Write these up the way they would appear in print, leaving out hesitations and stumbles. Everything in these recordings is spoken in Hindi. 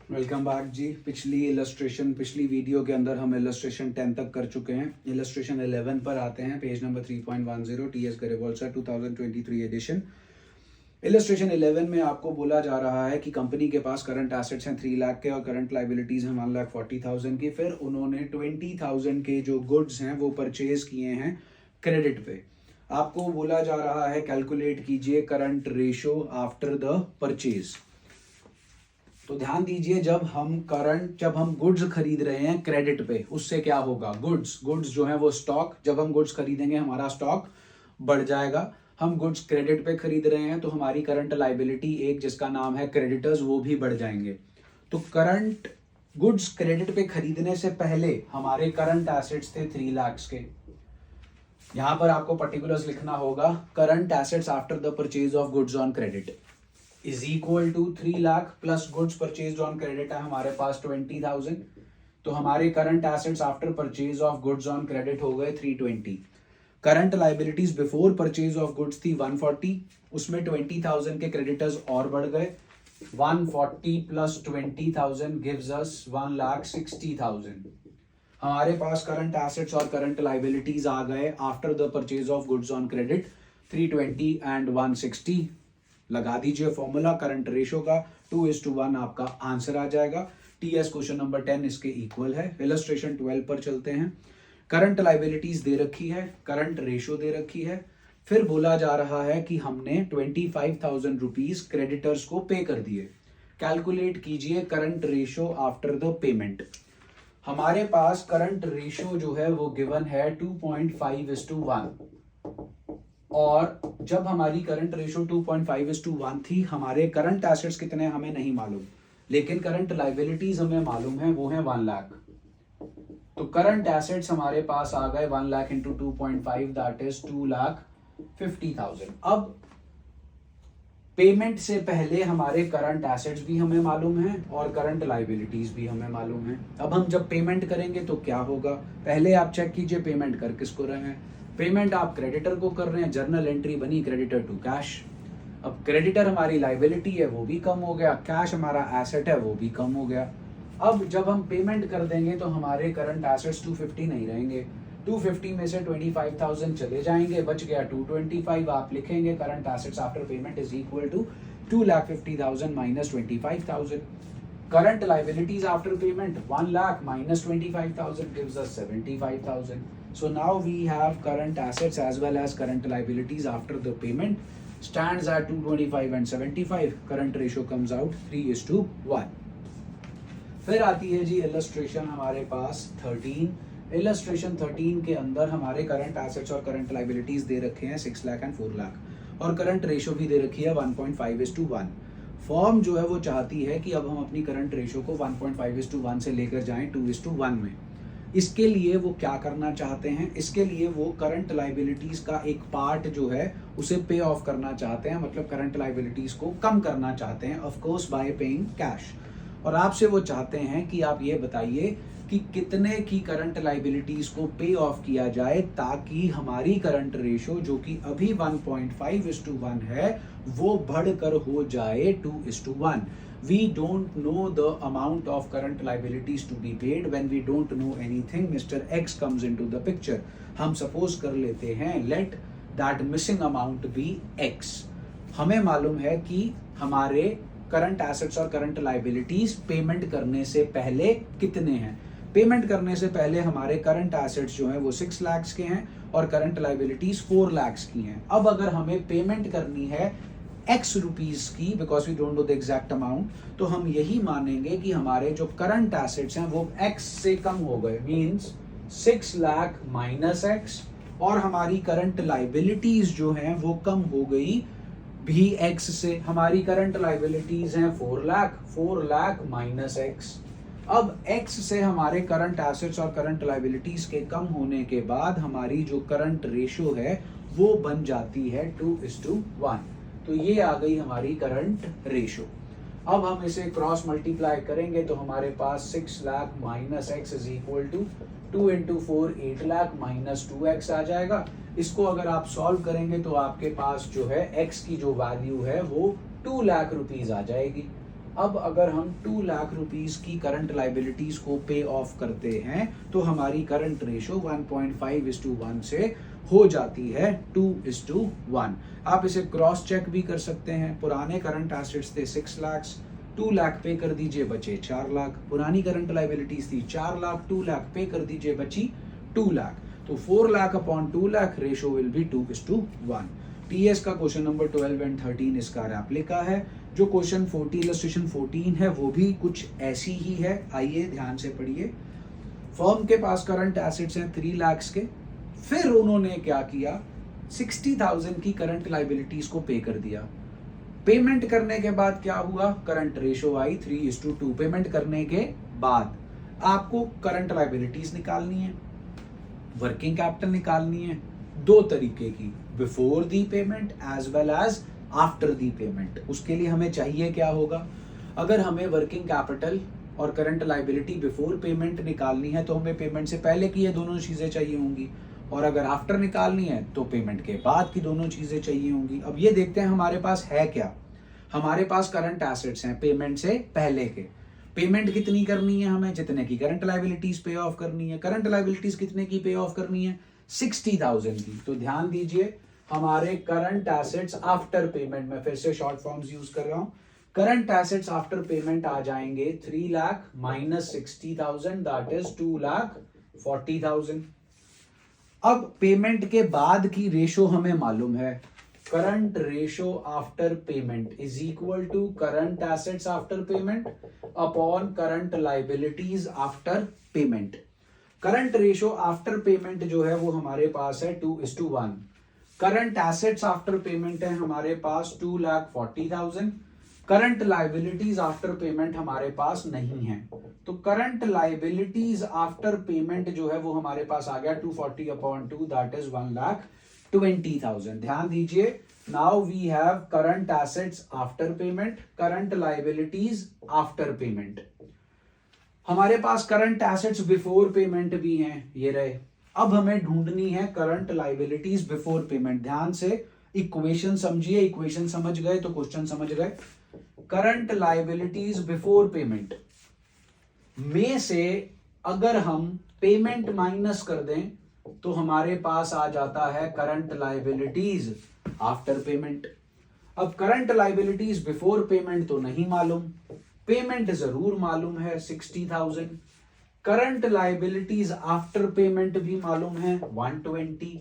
वेलकम बैक जी। पिछली वीडियो के अंदर हम इलस्ट्रेशन 10 तक कर चुके हैं। इलस्ट्रेशन 11 पर आते हैं, पेज नंबर 3.10 टीएस गरिबोल्सर 2023 एडिशन। इलस्ट्रेशन 11 में आपको बोला जा रहा है कि कंपनी के पास करंट एसेट्स हैं 3 लाख के और करंट लाइबिलिटीज हैं 1,40,000 की। फिर उन्होंने 20,000 के जो गुड्स हैं वो परचेज किए हैं क्रेडिट पे। आपको बोला जा रहा है कैलकुलेट कीजिए current ratio after the purchase. तो ध्यान दीजिए, जब हम गुड्स खरीद रहे हैं क्रेडिट पे, उससे क्या होगा, गुड्स जो है वो स्टॉक, जब हम गुड्स खरीदेंगे हमारा स्टॉक बढ़ जाएगा। हम गुड्स क्रेडिट पे खरीद रहे हैं तो हमारी करंट लाइबिलिटी एक जिसका नाम है क्रेडिटर्स वो भी बढ़ जाएंगे। तो करंट गुड्स क्रेडिट पे खरीदने से पहले हमारे करंट एसेट्स थे 3 लाख के। यहां पर आपको पर्टिकुलर्स लिखना होगा, current assets after the purchase of goods on credit is equal to 3 lakh plus goods purchase on credit है हमारे पास 20,000। तो हमारे current assets after purchase of goods on credit हो गए 320। Current liabilities before purchase of goods थी 140, उसमें 20,000 के क्रेडिटर्स और बढ़ गए। 140 प्लस 20,000 गिव्स अस 1,60,000। हमारे पास करंट एसेट्स और करंट लाइबिलिटीज आ गए after the purchase of goods on credit 320 and 160। लगा दीजिए फॉर्मूला करंट रेशो का, 2:1 आपका आंसर आ जाएगा। टीएस क्वेश्चन नंबर 10 इसके इक्वल है। इलस्ट्रेशन 12 पर चलते हैं। करंट लाइबिलिटीज दे रखी है, करंट रेशो दे रखी है। फिर बोला जा रहा है कि हमने 25,000 रुपीज क्रेडिटर्स को पे कर दिए। कैलकुलेट कीजिए current ratio after the payment. हमारे पास करंट रेशो जो है वो गिवन है 2.5:1। और जब हमारी करंट रेशो 2.5:1 थी, हमारे करंट एसेट्स कितने हमें नहीं मालूम, लेकिन करंट लाइबिलिटीज हमें मालूम है, वो है 1 लाख। तो करंट एसेट्स हमारे पास आ गए 1 लाख इंटू 2.5 दैट इज 2,50,000। अब पेमेंट से पहले हमारे करंट एसेट्स भी हमें मालूम है और करंट लाइबिलिटीज भी हमें मालूम है। अब हम जब पेमेंट करेंगे तो क्या होगा, पहले आप चेक कीजिए पेमेंट कर किसको रहे हैं। पेमेंट आप क्रेडिटर को कर रहे हैं, जर्नल एंट्री बनी क्रेडिटर टू कैश। अब क्रेडिटर हमारी लाइबिलिटी है वो भी कम हो गया, कैश हमारा एसेट है वो भी कम हो गया। अब जब हम पेमेंट कर देंगे तो हमारे करंट एसेट्स 250 नहीं रहेंगे, 250 में से 25,000 चले जाएंगे, बच गया 225। आप लिखेंगे current assets after payment is equal to 2,50,000 minus 25,000। Current liabilities after payment 1 lakh minus 25,000 gives us 75,000. So now we have current assets as well as current liabilities after the payment stands at 225 and 75. Current ratio comes out 3:1. फिर आती है जी इलस्ट्रेशन हमारे पास 13। इलस्ट्रेशन 13 के अंदर हमारे करंट एसेट्स और करंट लाइबिलिटीज दे रखे हैं 6 लाख एंड 4 लाख और करंट रेशो भी दे रखी है 1.5:1। फॉर्म जो है वो चाहती है कि अब हम अपनी करंट रेशो को 1.5:1 से लेकर जाएं 2:1 में। इसके लिए वो क्या करना चाहते हैं, इसके लिए वो करंट लाइबिलिटीज का एक पार्ट जो है उसे पे ऑफ करना चाहते हैं, मतलब करंट लाइबिलिटीज को कम करना चाहते हैं, of course buy paying cash. और आपसे वो चाहते हैं कि आप ये बताइए कि कितने की करंट लाइबिलिटीज को पे ऑफ किया जाए ताकि हमारी करंट रेशो जो कि अभी 1.5:1 है वो बढ़कर हो जाए 2:1। We don't know the amount of current liabilities to be paid when we don't know anything. Mr. X comes into the picture. हम सपोज कर लेते हैं let that missing amount be X. हमें मालूम है कि हमारे करंट एसेट्स और करंट लाइबिलिटीज पेमेंट करने से पहले कितने हैं। पेमेंट करने से पहले हमारे करंट एसेट्स जो हैं वो 6 लाख के हैं और करंट लाइबिलिटीज 4 लाख की हैं। अब अगर हमें पेमेंट करनी है x रुपीज की, because we don't know the exact amount, तो हम यही मानेंगे कि हमारे जो करंट एसेट्स हैं वो x से कम हो गए, मींस 6 लाख माइनस x, और हमारी करंट लाइबिलिटीज जो हैं वो कम हो गई भी x से। हमारी करंट लाइबिलिटीज हैं 4 लाख माइनस x। अब x से हमारे करंट एसेट्स और करंट लाइबिलिटीज के कम होने के बाद हमारी जो करंट रेशो है वो बन जाती है 2:1। तो ये आ गई हमारी करंट रेशो। अब हम इसे क्रॉस मल्टीप्लाई करेंगे तो हमारे पास 6 lakh minus x is equal to 2 into 4 8 lakh minus 2x आ जाएगा। इसको अगर आप सॉल्व करेंगे तो आपके पास जो है x की जो वैल्यू है वो 2 लाख रुपीज आ जाएगी। अब अगर हम 2 लाख रुपीस की करंट लाइबिलिटीज को पे ऑफ करते हैं तो हमारी करंट रेशो 1.5:1 से हो जाती है 2:1। आप इसे क्रॉस चेक भी कर सकते हैं। पुराने करंट एसेट्स थे 6 लाख, 2 लाख पे कर दीजिए बचे 4 लाख। पुरानी करंट लाइबिलिटीज थी 4 लाख, 2 लाख पे कर दीजिए बची 2 लाख। तो 4 lakh upon 2 lakh ratio will be 2:1। TS का क्वेश्चन नंबर 12 एंड 13 इसका रेप्लिका है। जो क्वेश्चन 40 इलस्ट्रेशन 14 है वो भी कुछ ऐसी ही है। आइए ध्यान से पढ़िए। फर्म के पास करंट एसेट्स हैं 3 लाख के, फिर उन्होंने क्या किया, 60,000 की करंट लाइबिलिटीज को पे कर दिया। पेमेंट करने के बाद क्या हुआ, करंट रेशो आई 3:2। पेमेंट करने के बाद आपको करंट लाइबिलिटीज निकालनी है, वर्किंग कैपिटल निकालनी है, दो तरीके की, before the payment as well as after the payment. उसके लिए हमें चाहिए क्या होगा, अगर हमें वर्किंग कैपिटल और करंट लाइबिलिटी बिफोर पेमेंट निकालनी है तो हमें पेमेंट से पहले की ये दोनों चीजें चाहिए होंगी, और अगर आफ्टर निकालनी है तो पेमेंट के बाद की दोनों चीजें चाहिए होंगी। अब ये देखते हैं हमारे पास है क्या। हमारे पास करंट एसेट्स हैं पेमेंट से पहले के। पेमेंट कितनी करनी है हमें, जितने की करंट लाइबिलिटीज पे ऑफ करनी है। करंट लाइबिलिटीज कितने की पे ऑफ करनी है, 60,000 की। तो ध्यान दीजिए हमारे करंट एसेट्स आफ्टर पेमेंट, में फिर से शॉर्ट फॉर्म्स यूज कर रहा हूं, करंट एसेट्स आफ्टर पेमेंट आ जाएंगे 3 लाख माइनस 60,000 दैट इज 2,40,000। अब पेमेंट के बाद की रेशो हमें मालूम है, current ratio after payment is equal to current assets after payment upon current liabilities after payment. Current ratio after payment जो है वो हमारे पास है 2:1। करंट एसेट्स आफ्टर पेमेंट है हमारे पास 2,40,000। करंट लाइबिलिटीज आफ्टर पेमेंट हमारे पास नहीं है, तो करंट लाइबिलिटीज आफ्टर पेमेंट जो है वो हमारे पास आ गया 240/2 दैट इज 1,20,000। ध्यान दीजिए, now we have current assets after payment, current liabilities after payment. हमारे पास करंट एसेट्स बिफोर पेमेंट भी हैं, ये रहे। अब हमें ढूंढनी है करंट लाइबिलिटीज बिफोर पेमेंट। ध्यान से इक्वेशन समझिए, इक्वेशन समझ गए तो क्वेश्चन समझ गए। करंट लाइबिलिटीज बिफोर पेमेंट में से अगर हम पेमेंट माइनस कर दें तो हमारे पास आ जाता है करंट लाइबिलिटीज आफ्टर पेमेंट। अब करंट लाइबिलिटीज बिफोर पेमेंट तो नहीं मालूम, पेमेंट जरूर मालूम है 60,000। करंट लाइबिलिटीज आफ्टर पेमेंट भी मालूम है 120।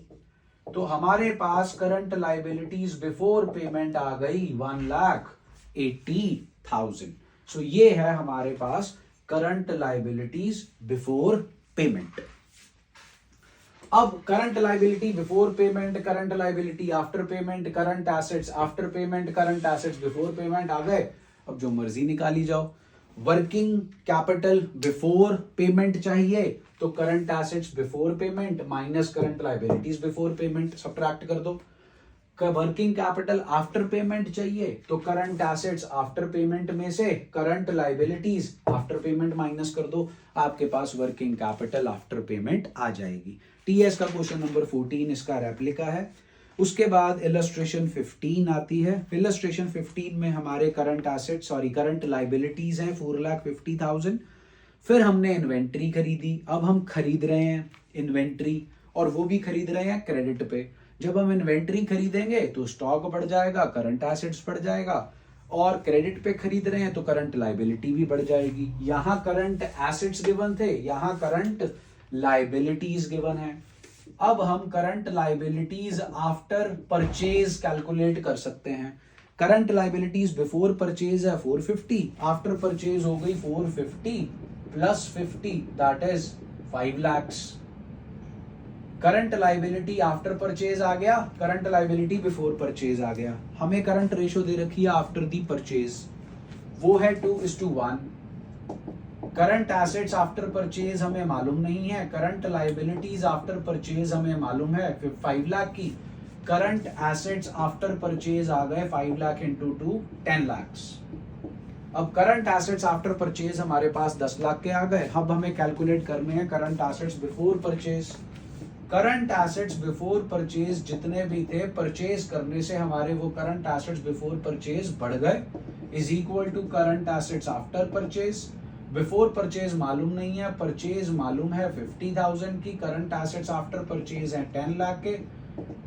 तो हमारे पास करंट लाइबिलिटीज बिफोर पेमेंट आ गई 1,80,000। सो ये है हमारे पास करंट लाइबिलिटीज बिफोर पेमेंट। अब current liability before payment, current liability after payment, current assets after payment, current assets before payment आ गए। अब जो मर्जी निकाली जाओ। वर्किंग कैपिटल बिफोर पेमेंट चाहिए तो current assets before payment minus current liabilities before payment, subtract कर दो। वर्किंग कैपिटल आफ्टर पेमेंट चाहिए तो करंट एसेट्स आफ्टर पेमेंट में से current liabilities after payment minus कर दो, आपके पास वर्किंग कैपिटल आफ्टर पेमेंट आ जाएगी। टीएस का क्वेश्चन नंबर 14 इसका रेप्लिका है। उसके बाद इलस्ट्रेशन 15 आती है। इलस्ट्रेशन 15 में हमारे करंट एसेट करंट लाइबिलिटीज हैं 4,50,000। फिर हमने इन्वेंट्री खरीदी। अब हम खरीद रहे हैं इन्वेंट्री, और वो भी खरीद रहे हैं क्रेडिट पे। जब हम इन्वेंट्री खरीदेंगे तो स्टॉक बढ़ जाएगा, करंट एसेट्स बढ़ जाएगा, और क्रेडिट पे खरीद रहे हैं तो करंट लाइबिलिटी भी बढ़ जाएगी। यहां करंट एसेट्स गिवन थे, यहां करंट लाइबिलिटीज गिवन है। अब हम current liabilities after purchase calculate कर सकते हैं। करंट लाइबिलिटीज बिफोर परचेज है 450, आफ्टर परचेज हो गई 450 plus 50 that is 5 lakh. Current liability after purchase आ गया, करंट लाइबिलिटी बिफोर परचेज आ गया। हमें करंट रेशो दे रखी है आफ्टर दी परचेज, वो है 2:1। करंट एसेट्स आफ्टर परचेज हमें मालूम नहीं है, करंट लाइबिलिटीज आफ्टर परचेज हमें मालूम है 5 लाख की। करंट एसेट्स आफ्टर परचेज आ गए 5 लाख इंटू 2 10 लाख। अब करंट एसेट्स आफ्टर परचेज हमारे पास 10 लाख के आ गए। अब हमें कैलकुलेट करने हैं current assets before purchase. Current assets before purchase जितने भी थे, परचेज करने से हमारे वो करंट एसेट्स बिफोर परचेज बढ़ गए, is equal to current assets after purchase. Before purchase मालूम नहीं है, परचेज मालूम है 50,000 की, करंट एसेट्स आफ्टर परचेज है 10 लाख के।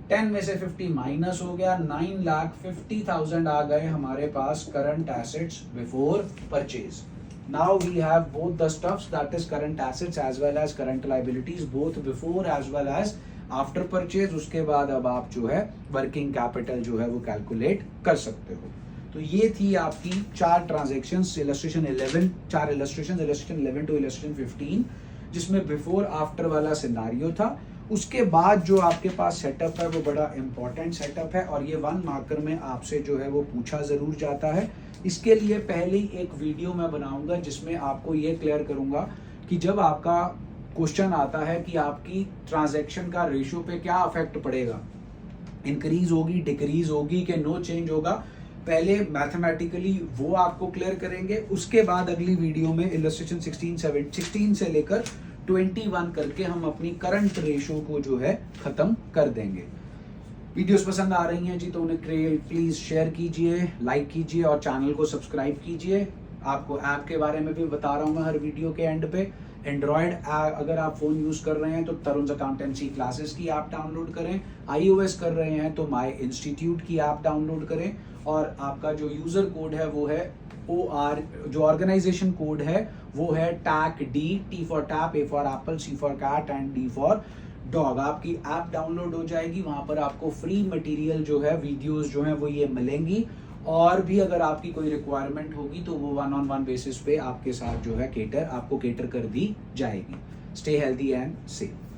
10 में से 50 माइनस हो गया, 9,50,000 आ गए हमारे पास current assets before purchase. Now we have both the stuffs, that is current assets as well as current liabilities, both before as well as after purchase. उसके बाद अब आप जो है वर्किंग कैपिटल जो है वो कैलकुलेट कर सकते हो। तो ये थी आपकी 4 transactions, illustration 11, 4 illustration, illustration 11 to illustration 15, जिसमें बिफोर आफ्टर वाला सिनारियो था। उसके बाद जो आपके पास सेटअप है वो बड़ा इंपॉर्टेंट सेटअप है और ये 1 मार्कर में आपसे जो है वो पूछा जरूर जाता है। इसके लिए पहले ही एक वीडियो मैं बनाऊंगा जिसमें आपको ये क्लियर करूंगा कि जब आपका क्वेश्चन आता है कि आपकी ट्रांजैक्शन का रेशियो पे क्या अफेक्ट पड़ेगा, इंक्रीज होगी, डिक्रीज होगी कि नो चेंज होगा, पहले मैथमेटिकली वो आपको क्लियर करेंगे। उसके बाद अगली वीडियो में इलस्ट्रेशन 16 से लेकर 21 करके हम अपनी करंट रेशियो को जो है खत्म कर देंगे। वीडियोस पसंद आ रही हैं जी तो उन्हें प्लीज शेयर कीजिए, लाइक कीजिए और चैनल को सब्सक्राइब कीजिए। आपको ऐप के बारे में भी बता रहा हूँ मैं हर वीडियो के एंड पे। एंड्रॉयड अगर आप फोन यूज कर रहे हैं तो तरुण अकाउंटेंसी क्लासेस की ऐप डाउनलोड करें, iOS कर रहे हैं तो माई इंस्टीट्यूट की ऐप डाउनलोड करें और आपका जो यूजर कोड है वो है OR, जो ऑर्गेनाइजेशन कोड है वो है TACD, T for tap, A for apple, C for cat and D for dog. आपकी ऐप डाउनलोड हो जाएगी, वहां पर आपको फ्री मटेरियल जो है, वीडियोस जो है वो ये मिलेंगी और भी अगर आपकी कोई रिक्वायरमेंट होगी तो वो 1-on-1 बेसिस पे आपके साथ जो है आपको केटर कर दी जाएगी। Stay healthy and safe.